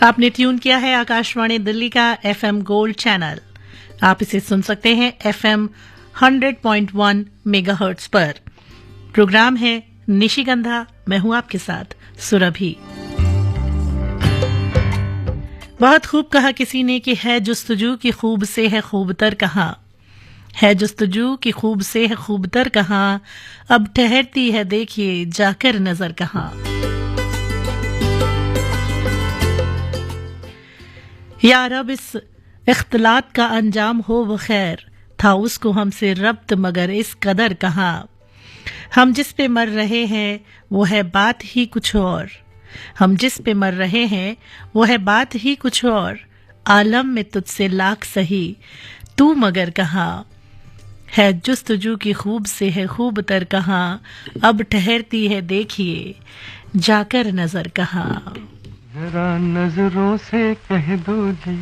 आपने ट्यून किया है आकाशवाणी दिल्ली का एफएम गोल्ड चैनल। आप इसे सुन सकते हैं एफएम 100.1 मेगाहर्ट्ज पर। प्रोग्राम है निशिगंधा। मैं हूं आपके साथ सुरभि। बहुत खूब कहा किसी ने कि है जुस्तजू की खूब से है खूबतर कहाँ, है जुस्तजू की खूब से है खूबतर कहाँ, अब ठहरती है देखिए जाकर नजर कहाँ। या रब इस इख्तलात का अंजाम हो वो खैर, था उसको हमसे रब्त मगर इस कदर कहाँ। हम जिस पे मर रहे हैं वो है बात ही कुछ और, हम जिस पे मर रहे हैं वो है बात ही कुछ और, आलम में तुझसे लाख सही तू मगर कहाँ। है जुस्तजू की खूब से है खूब तर कहाँ, अब ठहरती है देखिए जाकर नजर कहाँ। जरा नजरों से कह दो जी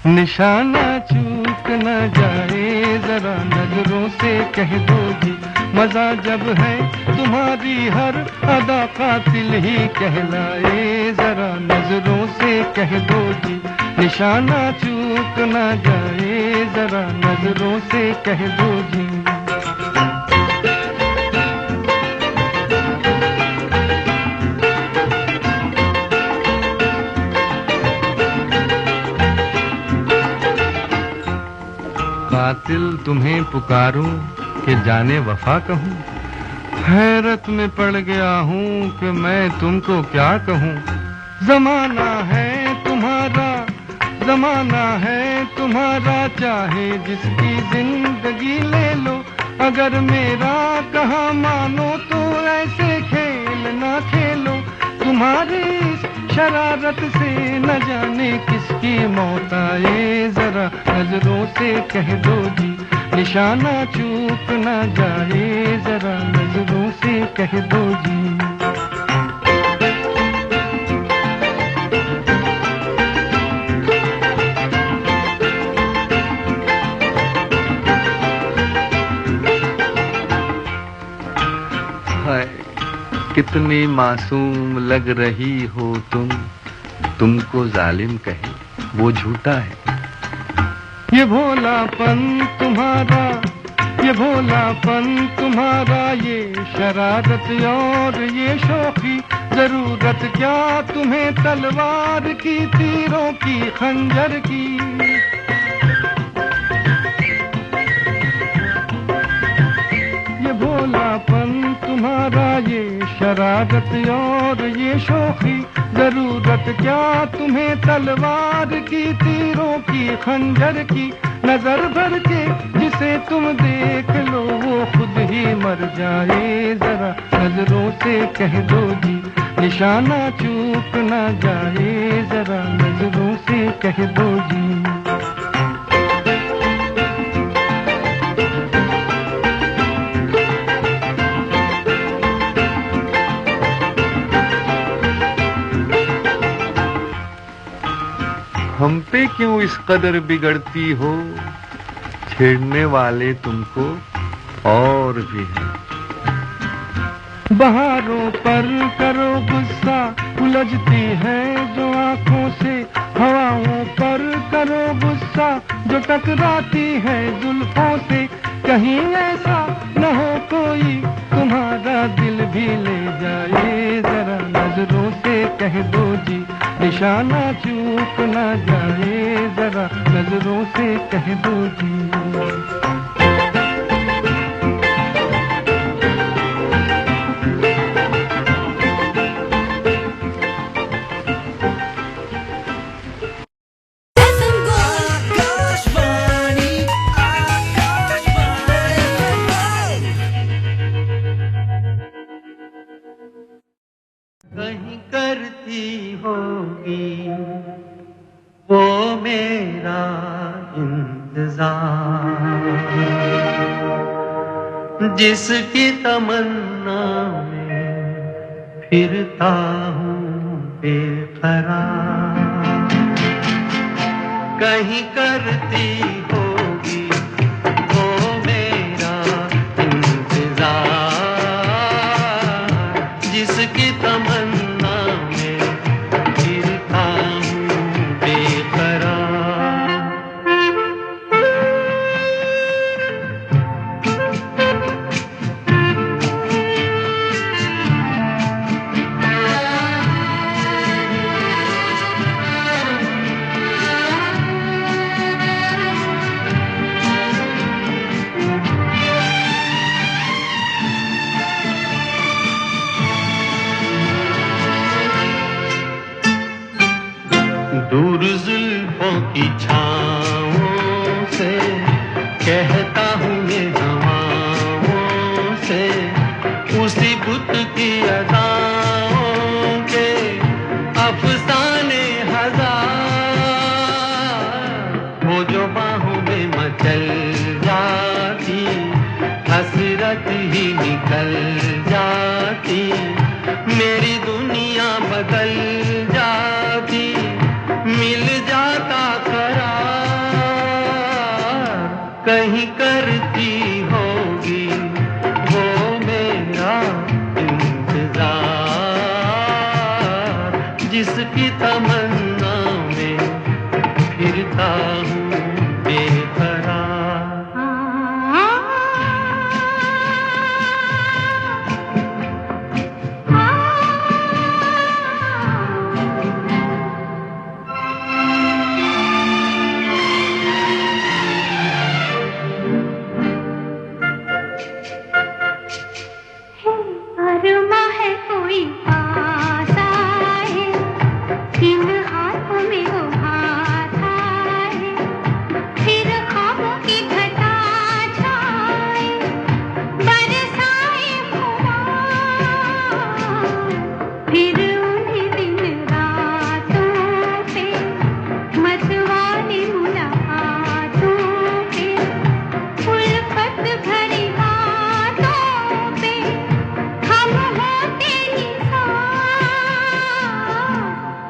निशाना चूक न जाए, जरा नजरों से कह दो जी मजा जब है तुम्हारी हर अदा कातिल ही कहलाए। जरा नजरों से कह दो जी निशाना चूक न जाए, जरा नजरों से कह दो जी। कातिल तुम्हें पुकारूं कि जाने वफा कहूं, हैरत में पड़ गया हूं कि मैं तुमको क्या कहूं। जमाना है तुम्हारा, जमाना है तुम्हारा, चाहे जिसकी जिंदगी ले लो, अगर मेरा कहा मानो तो ऐसे खेल ना खेलो। तुम्हारी शरारत से न जाने किसकी मौत आए, जरा नजरों से कह दो जी निशाना चूक न जाए, जरा नजरों से कह दो जी। हाय कितनी मासूम लग रही हो तुम, तुमको जालिम कहे वो झूठा है। ये भोलापन तुम्हारा, ये भोलापन तुम्हारा, ये शरारत और ये शौकी, जरूरत क्या तुम्हें तलवार की, तीरों की खंजर की। ये भोलापन तुम्हारा, ये शरारत और ये शौकी, जरूरत क्या तुम्हें तलवार की, तीरों की खंजर की। नजर भर के जिसे तुम देख लो वो खुद ही मर जाए, जरा नजरों से कह दो जी निशाना चूक न जाए, जरा नजरों से कह दो जी। हम पे क्यों इस कदर बिगड़ती हो, छेड़ने वाले तुमको और भी हैं। बहारों पर करो गुस्सा, उलझती है जो आंखों से, हवाओं पर करो गुस्सा जो टकराती है जुल्फों से। कहीं ऐसा न हो कोई तुम्हारा दिल भी ले जाए, जरा नजरों से कह दो जी निशाना चूक न जाए, जरा नजरों से कह दो जी। कहीं करती होगी वो मेरा इंतजार, जिसकी तमन्ना में फिरता हूँ बेकरार। कहीं करती होगी वो मेरा इंतजार, जिसकी तमन्ना में फिरता हूँ दूर जुल्फों की छाँवों से कहता हूँ ये हवाओं से उसी बुत की अदाओं के अफसाने हजार वो जो बाहों में मचल जाती हसरत ही निकल जाती मेरी दुनिया बदल जाती मिल जाता करार कहीं करती होगी वो मेरा इंतजार जिसकी तमन्ना में फिरता हूँ बेकरार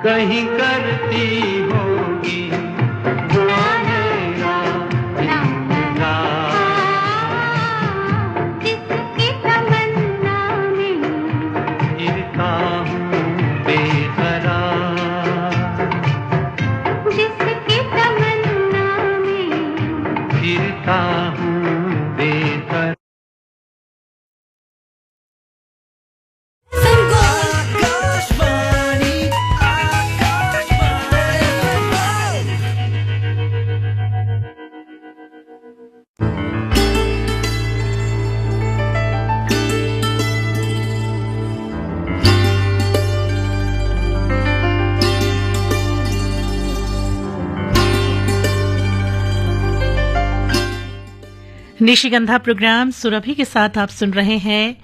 कहीं करती होगी वो मेरा इंतजार जिसकी तमन्ना में फिरता हूँ बेकरार जिसकी तमन्ना में फिरता हूँ बेकरार निशिगंधा प्रोग्राम सुरभि के साथ आप सुन रहे हैं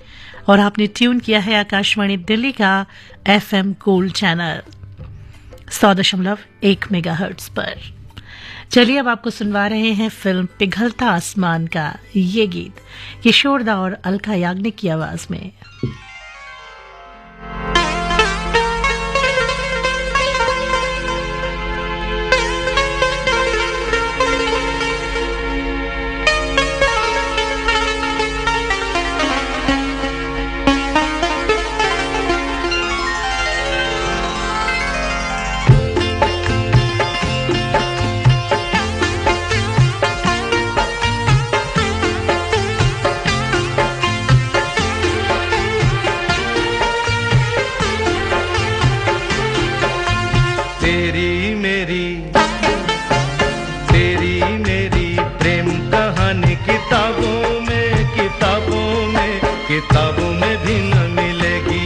और आपने ट्यून किया है आकाशवाणी दिल्ली का FM गोल्ड चैनल 100.1 मेगाहर्ट्ज पर। चलिए अब आपको सुनवा रहे हैं फिल्म पिघलता आसमान का ये गीत किशोरदा और अलका याग्निक की आवाज में। किताबों में भी न मिलेगी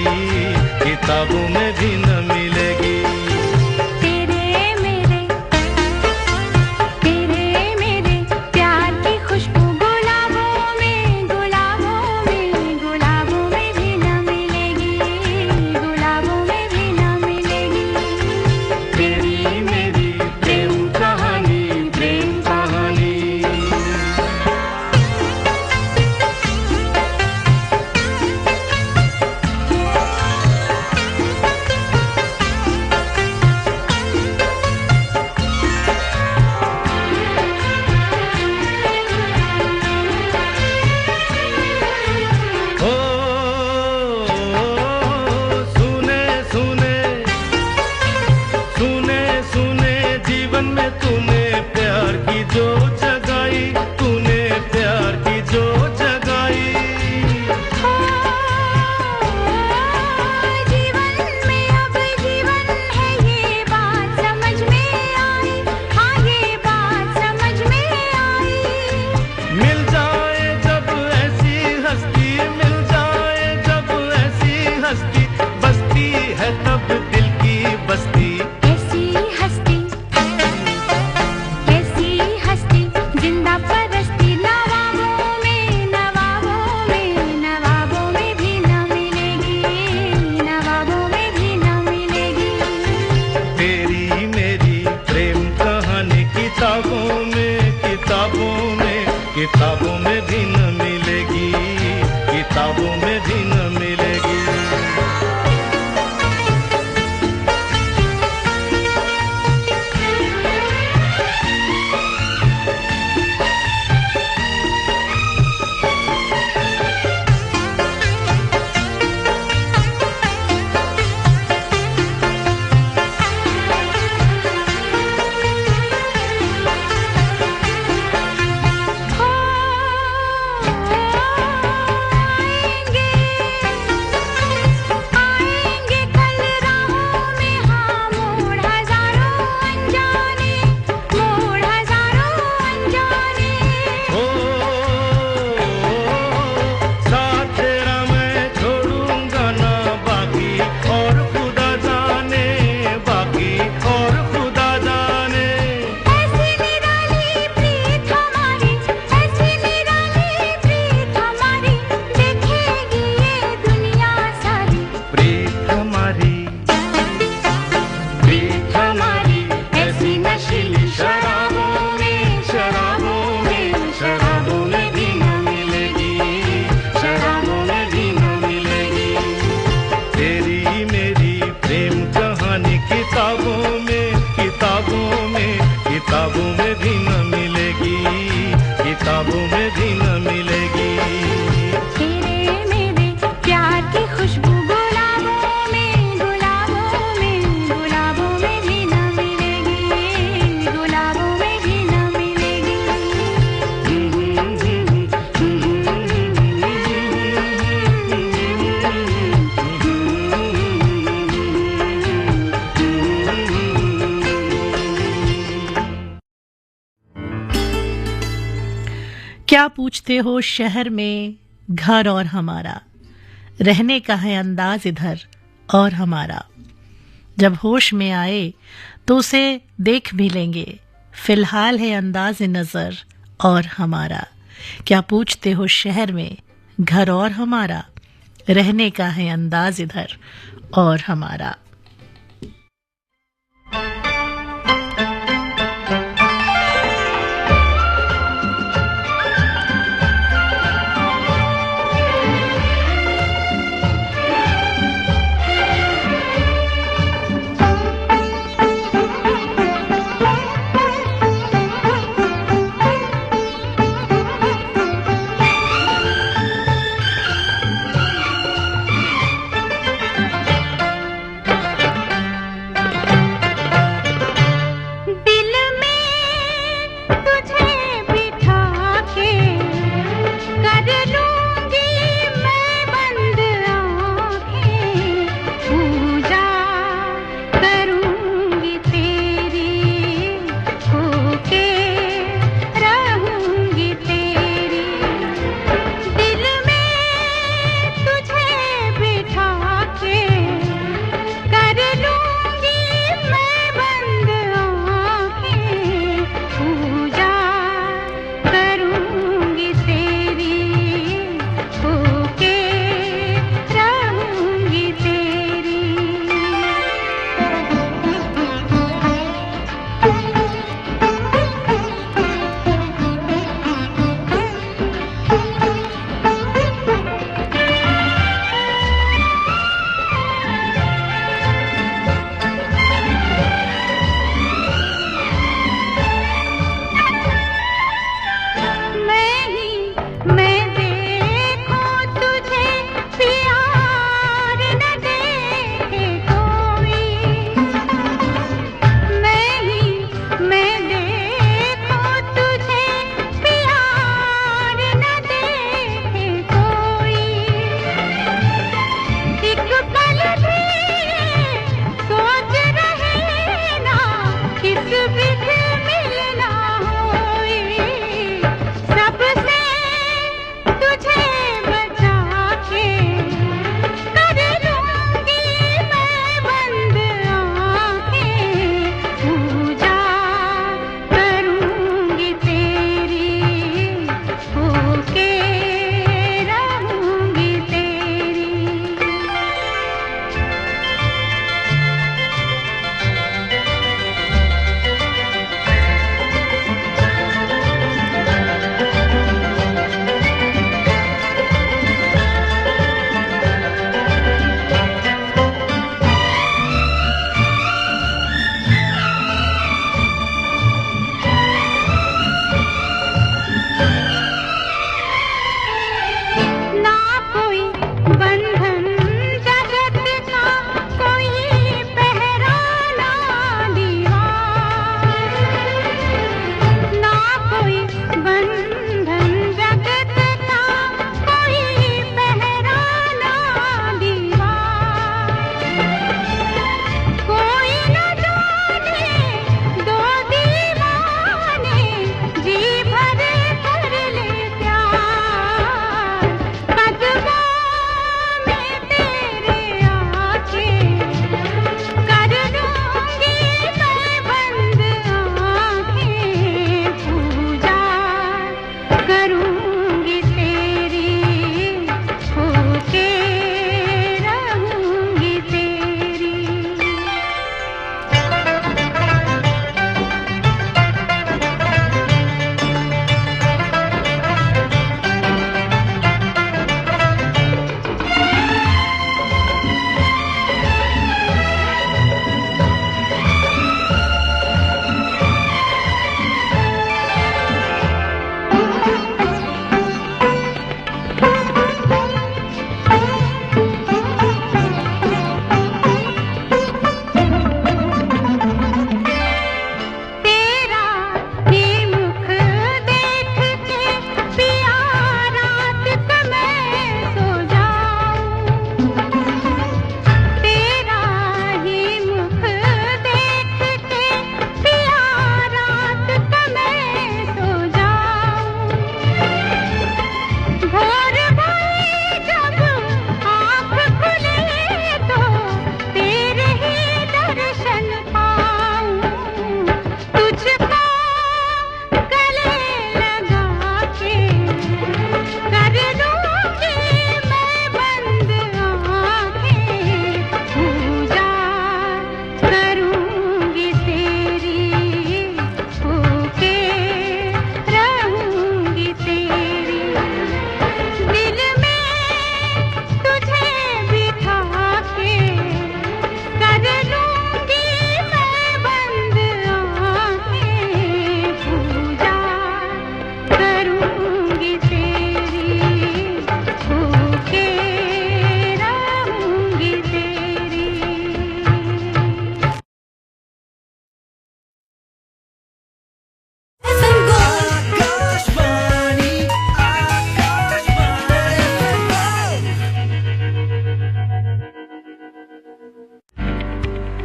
किताबों में भी न मिलेगी तेरे मेरे प्यार की खुशबू गुलाबों में भी न मिलेगी गुलाबों में भी न मिलेगी तेरी मेरी प्रेम कहानी ऐसी हस्ती में भी न मिलेगी। तेरे मेरे प्यार की खुशबू गुलाबों में, गुलाबों में, गुलाबों में भी न मिलेगी, गुलाबों में भी न मिलेगी। क्या पूछते हो शहर में घर और हमारा, रहने का है अंदाज इधर और हमारा। जब होश में आए तो उसे देख भी लेंगे, फिलहाल है अंदाज नजर और हमारा। क्या पूछते हो शहर में घर और हमारा, रहने का है अंदाज इधर और हमारा।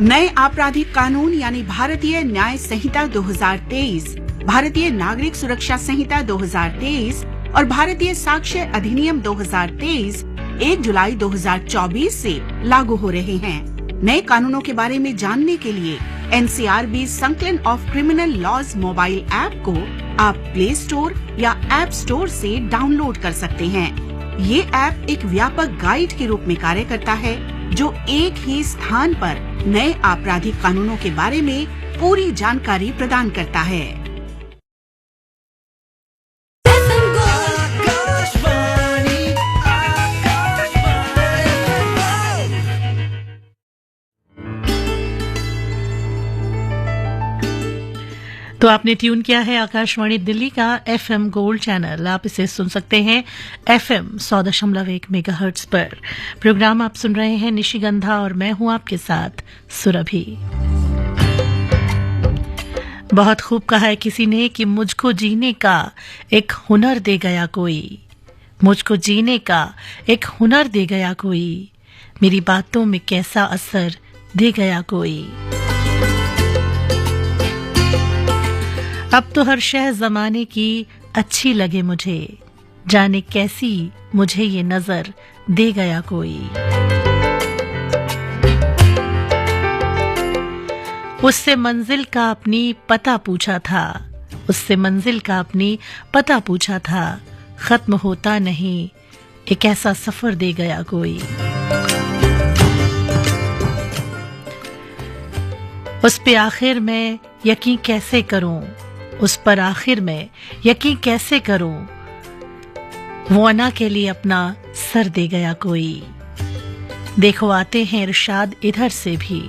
नए आपराधिक कानून यानी भारतीय न्याय संहिता 2023, भारतीय नागरिक सुरक्षा संहिता 2023 और भारतीय साक्ष्य अधिनियम 2023 1 जुलाई 2024 से लागू हो रहे हैं। नए कानूनों के बारे में जानने के लिए NCRB संकलन of criminal laws mobile app को आप प्ले स्टोर या ऐप स्टोर से डाउनलोड कर सकते हैं। ये ऐप एक व्यापक गाइड के रूप में कार्य करता है जो एक ही स्थान पर नए आपराधिक कानूनों के बारे में पूरी जानकारी प्रदान करता है। तो आपने ट्यून किया है आकाशवाणी दिल्ली का FM गोल्ड चैनल। आप इसे सुन सकते हैं FM 100.1 मेगाहर्ट्ज पर। प्रोग्राम आप सुन रहे हैं निशिगंधा और मैं हूं आपके साथ सुरभि। बहुत खूब कहा है किसी ने कि मुझको जीने का एक हुनर दे गया कोई, मुझको जीने का एक हुनर दे गया कोई, मेरी बातों में कैसा असर दे गया कोई। अब तो हर शय ज़माने की अच्छी लगे मुझे, जाने कैसी मुझे ये नजर दे गया कोई। उससे मंजिल का अपनी पता पूछा था, उससे मंजिल का अपनी पता पूछा था, खत्म होता नहीं एक ऐसा सफर दे गया कोई। उस पे आखिर में यकीन कैसे करूं, उस पर आखिर में यकीन कैसे करूं, वो अना के लिए अपना सर दे गया कोई। देखो आते हैं इरशाद इधर से भी,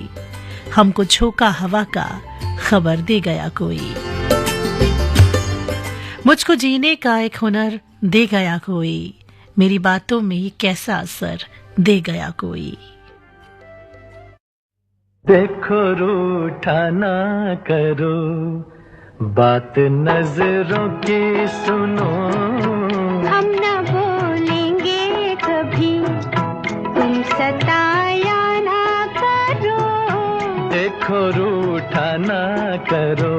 हमको झोंका हवा का खबर दे गया कोई। मुझको जीने का एक हुनर दे गया कोई, मेरी बातों में ये कैसा असर दे गया कोई। देखो रूठा ना करो, बात नजरों की सुनो, हम न बोलेंगे कभी, तुम सताया ना करो। देखो रूठा ना करो,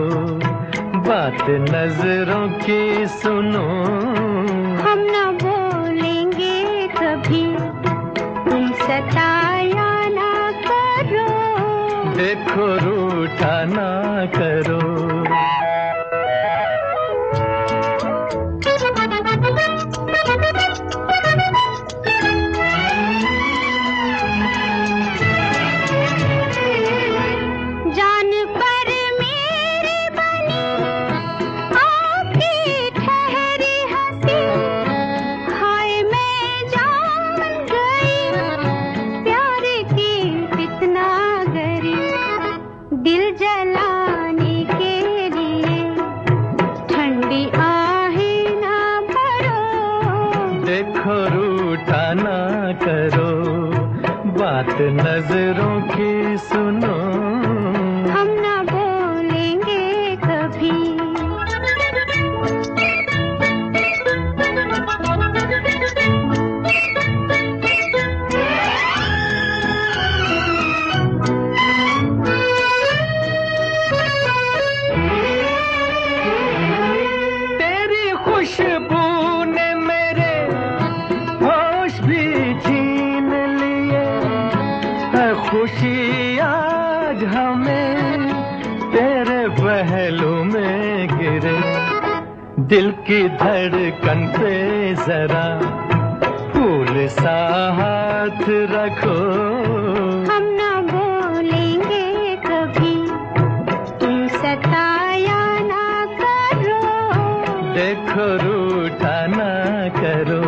बात नजरों की सुनो, हम न बोलेंगे कभी, तुम सताया ना करो। देखो रूठा ना करो। जान पर मेरी बनी आपकी ठहरी हंसी, हाय मैं जान गई प्यार की कितना गरी। दिल जलाने के लिए ठंडी आहें ना भरो। देखो रूठा ना करो, बात नजरों की सुनो, हम न बोलेंगे कभी। तेरी खुशबू ने मेरे होश भी छीन लिए, है खुशी आज हमें तेरे पहलू में गिरे। दिल की धड़कन पे जरा फूल सा हाथ रखो, हम न बोलेंगे कभी, तुम सताया ना करो। देखो रूठा ना करो।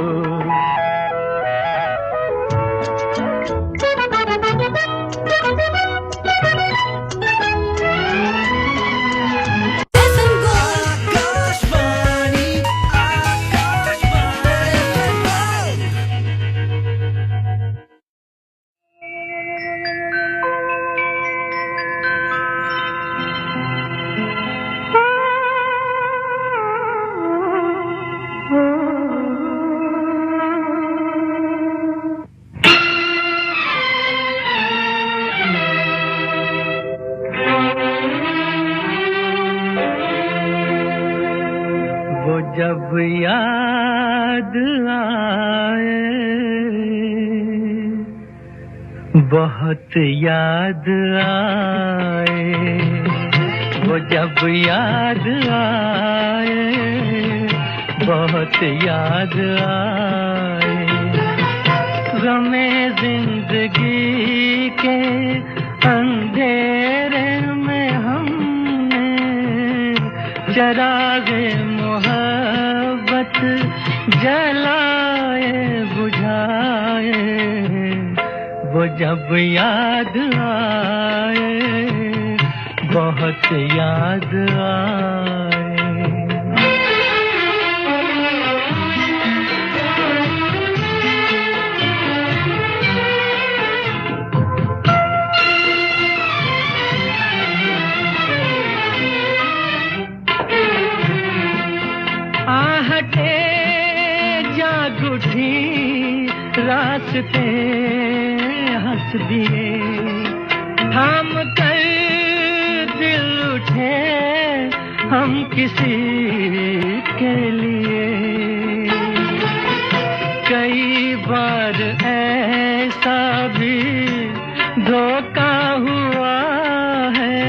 जब याद आए, बहुत याद आए, वो जब याद आए, बहुत याद आए। गमे जिंदगी के अंधेरे में हमने चरागे मोहब्बत जलाए बुझाए, वो जब याद आए, बहुत याद आए। आहटे जाग उठी, रास्ते हंस दिए, थाम कर दिल उठे हम किसी के लिए। कई बार ऐसा भी धोखा हुआ है,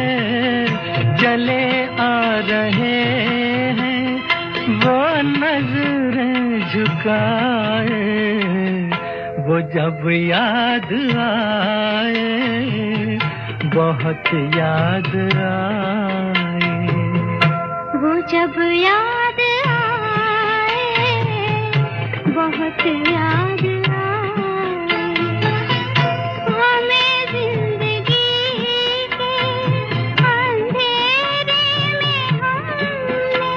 चले आ रहे हैं वो नजरें झुकाए, वो जब याद आए, बहुत याद आए। वो जब याद आए, बहुत याद आए। हमें जिंदगी के अंधेरे में हमने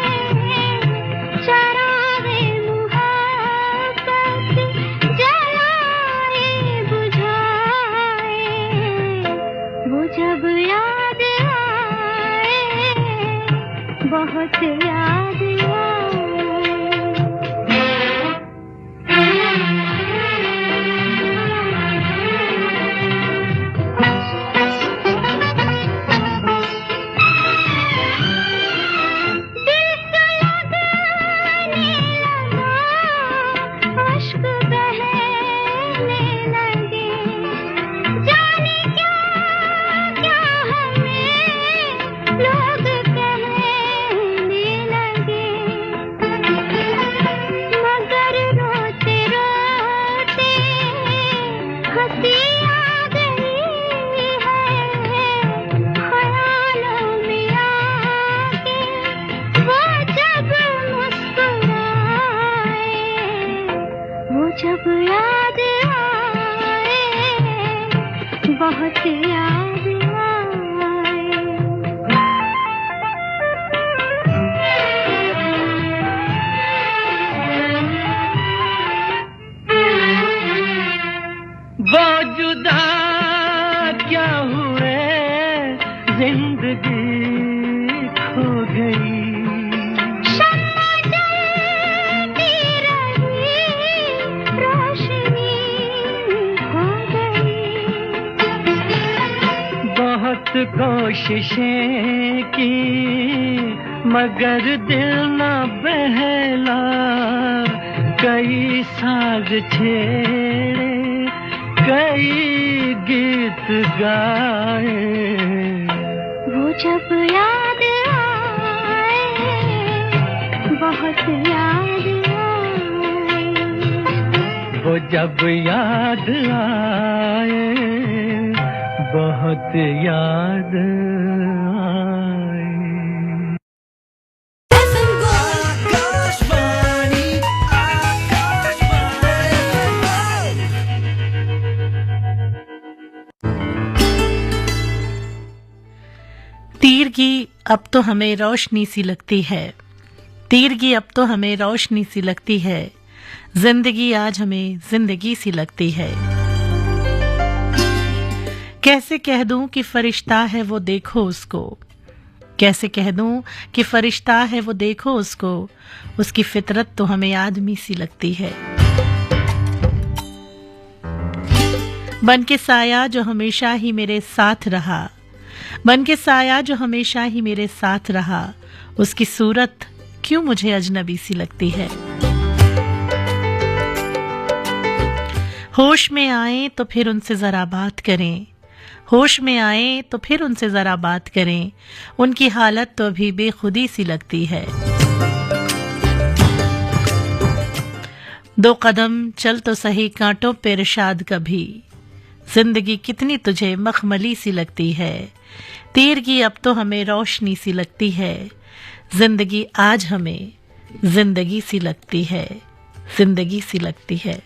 चरागे मुहब्बत जलाए बुझाए, वो जब याद आए, बहुत याद आए। जब याद आए, बहुत याद आए। वो जुदा क्या हुए, जिंदगी खो गई। बहुत कोशिशें की मगर दिल न बहला, कई साज छेड़े, कई गीत गाए, वो जब याद आए, बहुत याद आए। वो जब याद आए, बहुत याद आए। तीरगी अब तो हमें रोशनी सी लगती है, तीरगी अब तो हमें रोशनी सी लगती है, जिंदगी आज हमें जिंदगी सी लगती है। कैसे कह दूं कि फरिश्ता है वो देखो उसको, कैसे कह दूं कि फरिश्ता है वो देखो उसको, उसकी फितरत तो हमें आदमी सी लगती है। बन के साया जो हमेशा ही मेरे साथ रहा, बन के साया जो हमेशा ही मेरे साथ रहा, उसकी सूरत क्यों मुझे अजनबी सी लगती है। होश में आए तो फिर उनसे जरा बात करें, होश में आए तो फिर उनसे जरा बात करें, उनकी हालत तो अभी बेखुदी सी लगती है। दो कदम चल तो सही कांटों पे इरशाद कभी, जिंदगी कितनी तुझे मखमली सी लगती है, तीर की अब तो हमें रोशनी सी लगती है, जिंदगी आज हमें जिंदगी सी लगती है, जिंदगी सी लगती है।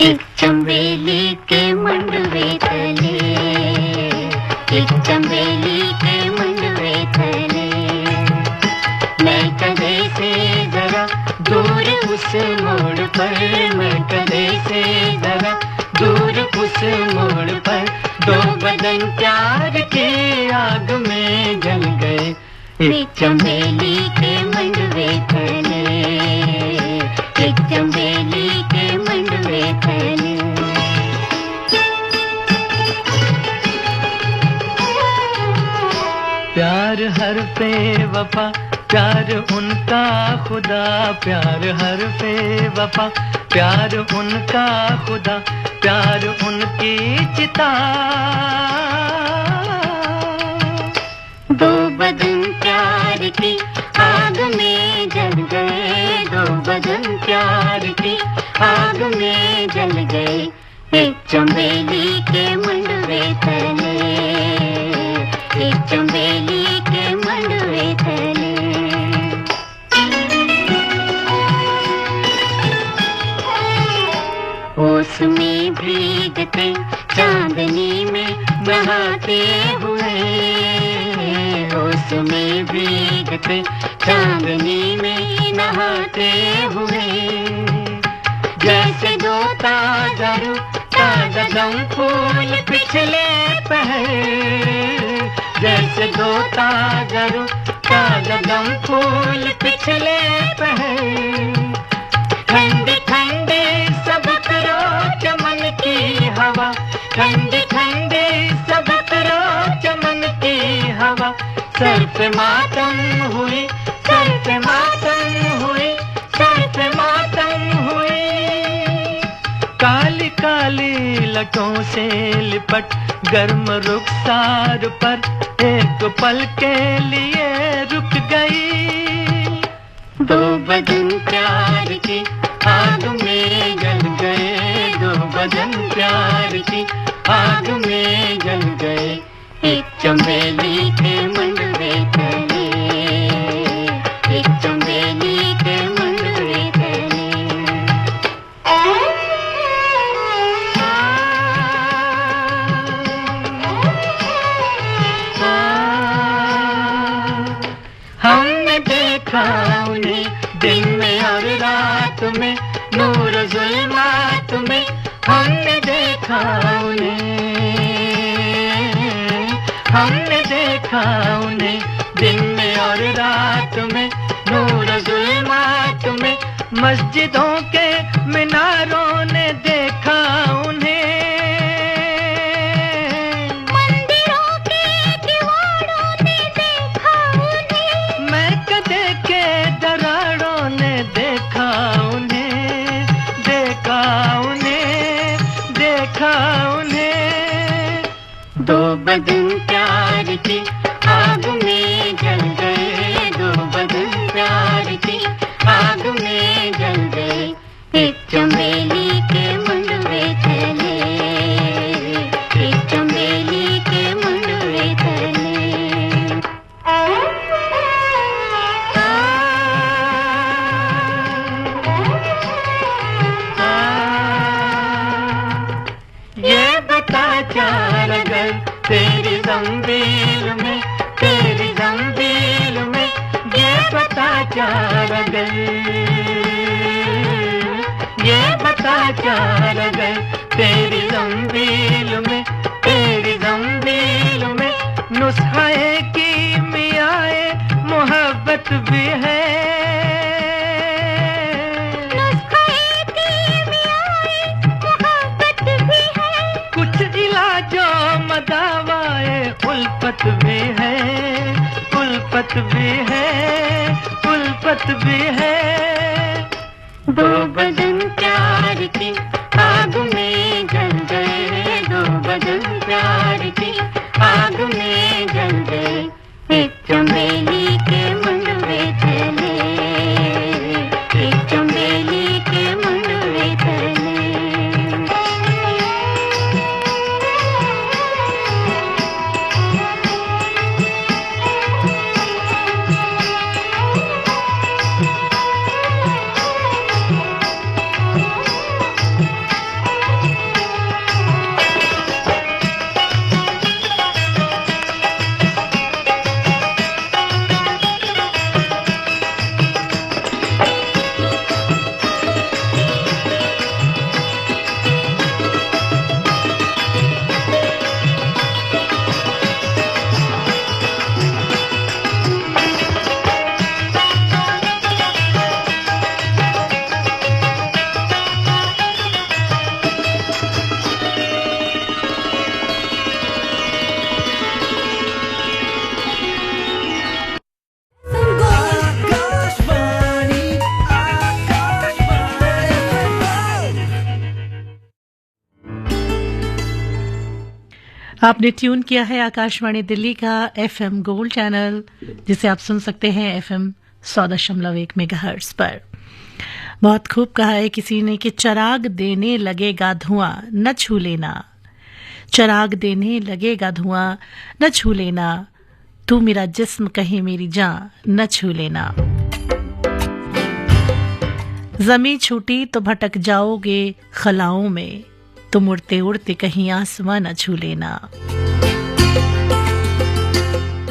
एक चंबेली के मंडवे तले, एक चंबेली के मंडवे तले, मैं कदे से जरा दूर उस मोड़ पर, मैं कदे से जरा दूर उस मोड़ पर, दो बदन प्यार के आग में जल गए, एक चंबेली के मंडवे तले, एक चंबेली के मंडवे तले। प्यार हर पे वफा, प्यार उनका खुदा, प्यार हर पे वफा, प्यार उनका खुदा, प्यार उनकी चिता, दो बदन प्यार की आग में जल गए, दो बदन प्यार की आग में जल गए, एक चंबेली के मंडवे तले, एक चंबेली के मंडवे तले। ओस में भीगते चांदनी में नहाते हुए, ओस में भीगते चांदनी में नहाते हुए, जैसे दो ताजा दम फूल पिछले पहर, जैसे दो ताजा दम फूल पिछले पहर, ठंडे ठंडे सबक रो चमन की हवा, ठंडे ठंडे सबक रो चमन की हवा, सर पे मातम हुई, सर पे मातम हुई, सर पे मातम हुई, काली काली लटों से लिपट गर्म रुखसार पर एक पल के लिए रुक गई, दो बदन प्यार की आग में जल गए, दो बदन प्यार की आग में जल गए, एक चंबेली के मंडवे तले, एक चंबेली के मंडवे तले। हमने देखा उन्हें दिन में और रात में, नूर जुल्मात में, हमने देखा उन्हें, हमने देखा उन्हें दिन में और रात में, नूर जुल्मात में, मस्जिदों के मीनारों ने देखा उन्हें, मंदिरों के दीवारों ने देखा उन्हें, मैं कदे के दरारों ने देखा उन्हें, देखा उन्हें, देखा उन्हें, दो बदन प्यार की आग में जल गए, दो बदन प्यार की आग में जल गए, एक चंबेली के मंडवे तले, एक चंबेली के मंडवे तले। तेरी जंजीर में, तेरी जंजीर में ये बता क्या रगल, ये बता क्या रगल, तेरी जंजीर में, तेरी जंजीर में नुस्खे की मियाए मोहब्बत भी है, नुस्खे की मियाए मोहब्बत भी है, कुछ इलाजों मदावाए उल्फत भी है, उल्फत भी है, उल्फत भी है। दो बदन प्यार की आग में जल गए, दो बदन प्यार की आग में जल गए, एक चमेली के मंडवे चले, एक चमेली के मंडवे चले। आपने ट्यून किया है आकाशवाणी दिल्ली का एफएम गोल्ड चैनल, जिसे आप सुन सकते हैं एफएम 100.1 मेगाहर्ट्ज पर। बहुत खूब कहा है किसी ने कि चराग देने लगेगा धुआं न छू लेना, चराग देने लगेगा धुआं न छू लेना, तू मेरा जिस्म कहीं मेरी जान न छू लेना। जमी छूटी तो भटक जाओगे खलाओं में, तुम उड़ते उड़ते कहीं आसमां न छू लेना।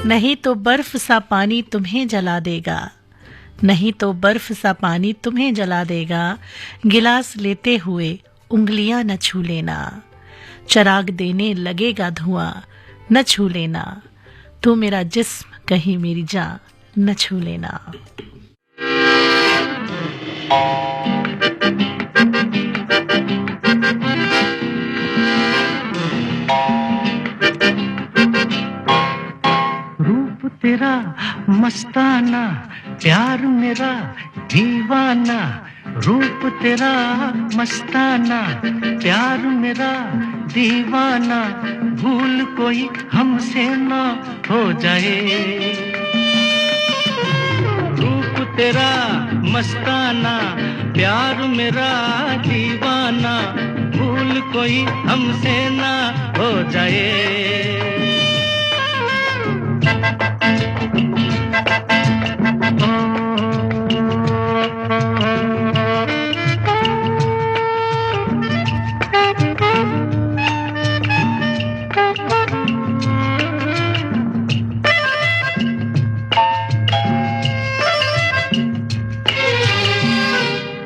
नहीं तो बर्फ सा पानी तुम्हें जला देगा, नहीं तो बर्फ सा पानी तुम्हें जला देगा, गिलास लेते हुए उंगलियां न छू लेना। चराग देने लगेगा धुआं न छू लेना, तू मेरा जिस्म कहीं मेरी जान न छू लेना। तेरा मस्ताना, प्यार मेरा दीवाना, रूप तेरा मस्ताना, प्यार मेरा दीवाना, भूल कोई हमसे ना हो जाए। रूप तेरा मस्ताना, प्यार मेरा दीवाना, भूल कोई हमसे ना हो जाए।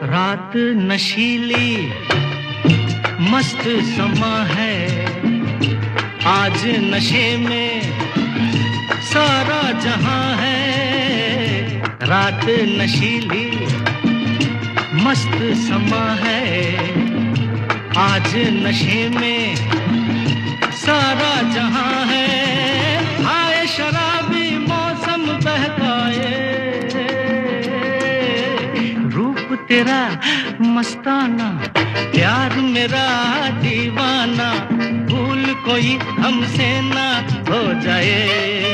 रात नशीली मस्त समा है, आज नशे में सारा जहां है। रात नशीली मस्त समा है, आज नशे में सारा जहां है। आए शराबी मौसम बहकाए, रूप तेरा मस्ताना, प्यार मेरा दीवाना, भूल कोई हमसे ना हो जाए।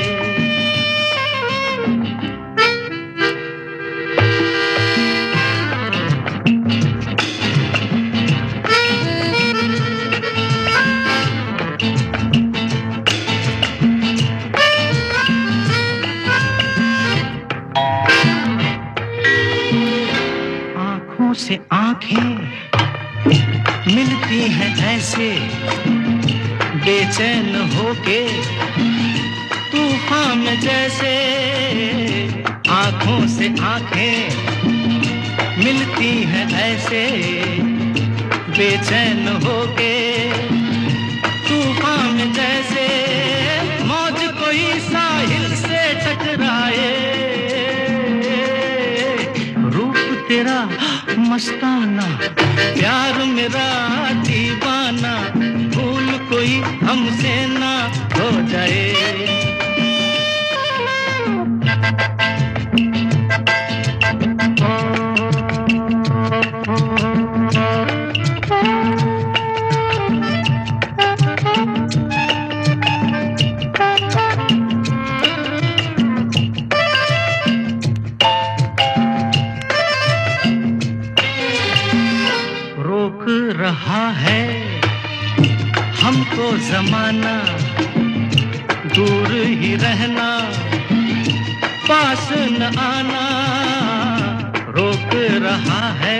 से आंखें मिलती हैं ऐसे, देख बेचैन होके तूफान में जैसे आंखों से आंखें मिलती हैं ऐसे बेचैन होके तूफान में जैसे मौज कोई साहिल से टकराए रूप तेरा मस्ताना प्यार मेरा दीवाना भूल कोई हमसे ना हो जाए रहा है हमको जमाना दूर ही रहना पास न आना रोक रहा है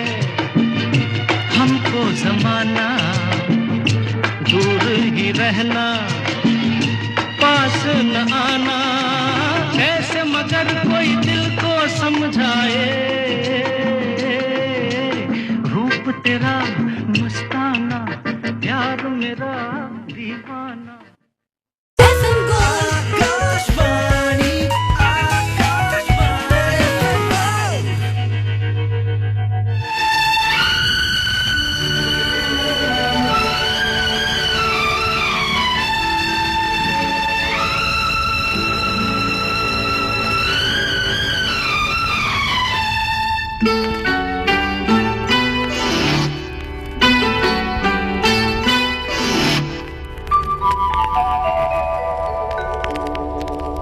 हमको जमाना दूर ही रहना पास न आना कैसे मगर कोई दिल को समझाए रूप तेरा मस्ताना प्यार मेरा दीवाना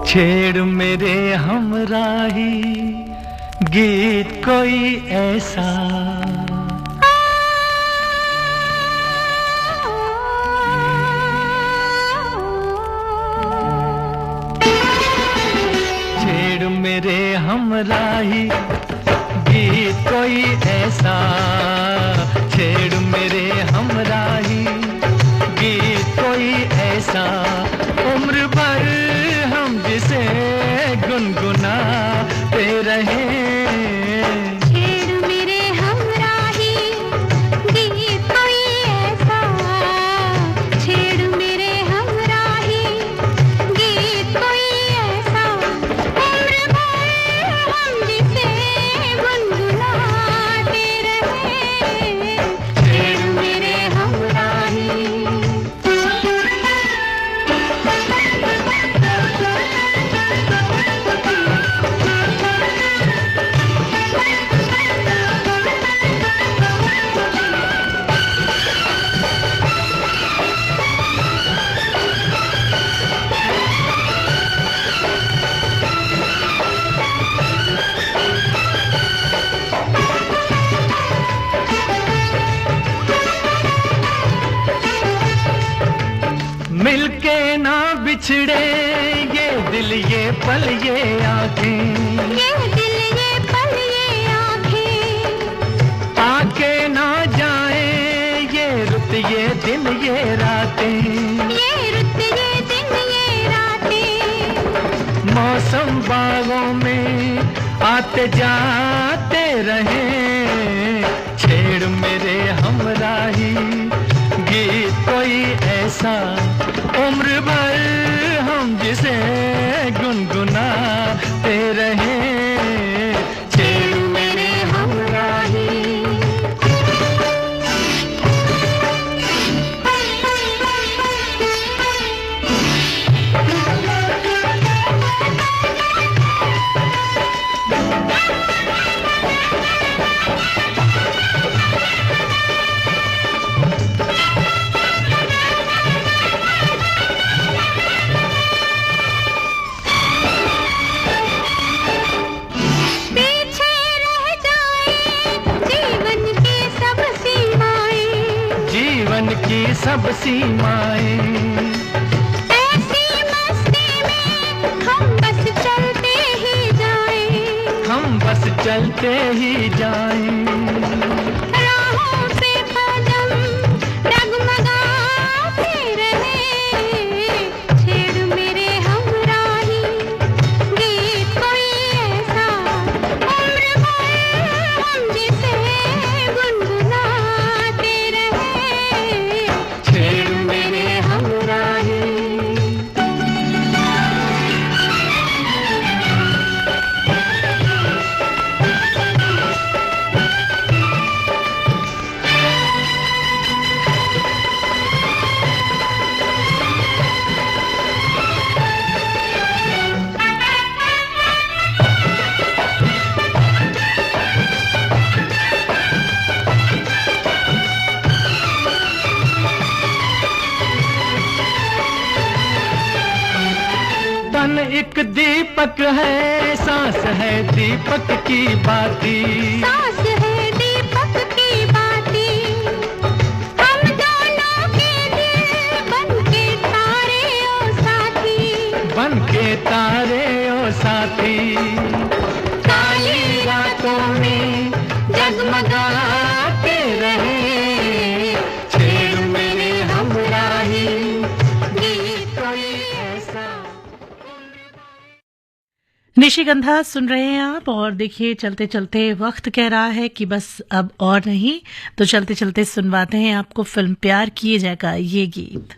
छेड़ मेरे हमराही गीत कोई ऐसा छेड़ मेरे हमराही गीत कोई ऐसा छेड़ मेरे हमराही गीत कोई ऐसा उम्र भर हम जिसे गुनगुनाते रहे छेड़ मेरे हमराही गीत कोई ऐसा छेड़ मेरे हमराही गीत कोई ऐसा उम्र भर हम जिसे गुनगुनाते रहे छेड़ मेरे हमराही मिलके ना बिछड़े ये दिल ये पल ये आंखें ये दिल ये पल ये आँखें आके ना जाए ये रुत ये दिन ये रातें ये रुत ये दिन ये रातें मौसम बागों में आते जाते रहे छेड़ मेरे हमराही गीत कोई ऐसा उम्र भर हम जिसे गुनगुनाते रहे छेड़ मेरे हमराही की सब सीमाएं ऐसी मस्ती में हम बस चलते ही जाएं हम बस चलते ही जाएं राहों पे कदम डगमगाते रहे तन एक दीपक है, सांस है दीपक की बाती, सांस है दीपक की बाती, हम दोनों के दिल बनके तारे ओ साथी, बनके तारे ओ साथी, काली रातों में जगमगाते रहे, छेड़ मेरे हमराही गीत कोई ऐसा। निशिगंधा सुन रहे हैं आप, और देखिए चलते चलते वक्त कह रहा है कि बस अब और नहीं, तो चलते चलते सुनवाते हैं आपको फिल्म प्यार किए जाएगा ये गीत।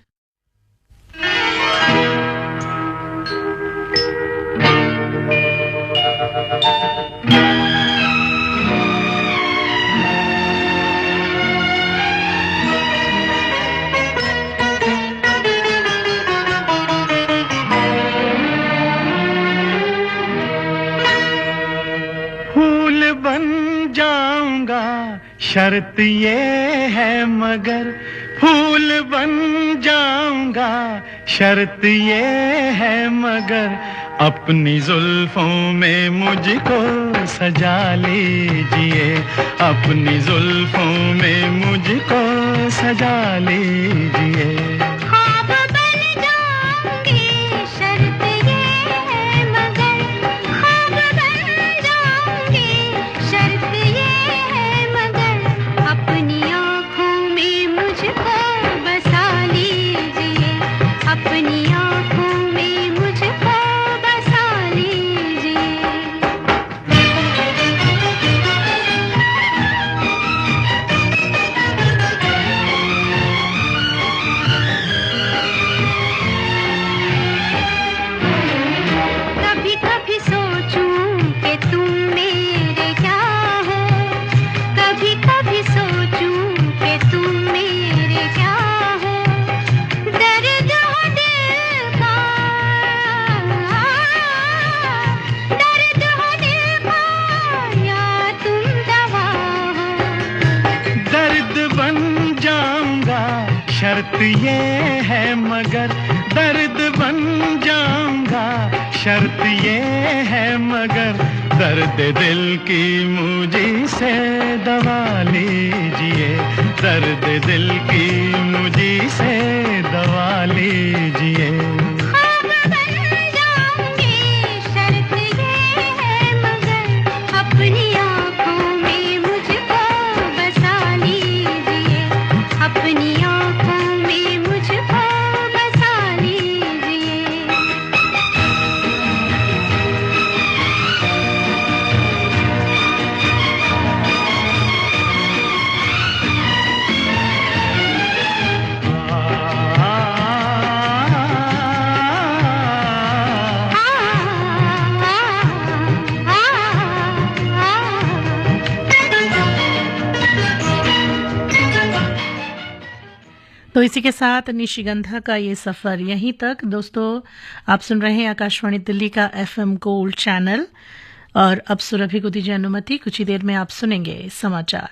फूल बन जाऊंगा शर्त ये है मगर, फूल बन जाऊंगा शर्त ये है मगर, अपनी जुल्फों में मुझको सजा लीजिए, अपनी जुल्फों में मुझको सजा लीजिए। ख्वाब बन जाऊंगी शर्त ये है मगर, ख्वाब बन जाऊंगी शर्त ये है मगर, अपनी आँखों में मुझको बसा लीजिए, अपनी आँखों में मुझको बसा लीजिए। कभी कभी सोचूं कि तुम मेरे क्या हो, कभी कभी सोचूं कि तुम मेरे क्या हो, दर्द हो दिल का, दर्द हो दिल का, या तुम दवा हो। दर्द बन जाऊंगा शर्त ये है मगर, दर्द बन जाऊंगा शर्त ये है मगर, दर्द दिल की मुझी से दवा लीजिए, दर्द दिल की मुझी से दवा लीजिए। ख्वाब बन जाऊंगी शर्त ये है मगर, अपनी आँखों में मुझको बसा लीजिए, अपनी आँखों में मुझको बसा लीजिए। तो इसी के साथ निशिगंधा का ये सफर यहीं तक। दोस्तों, आप सुन रहे हैं आकाशवाणी दिल्ली का FM गोल्ड चैनल, और अब सुरभि को दीजिए अनुमति, कुछ ही देर में आप सुनेंगे समाचार।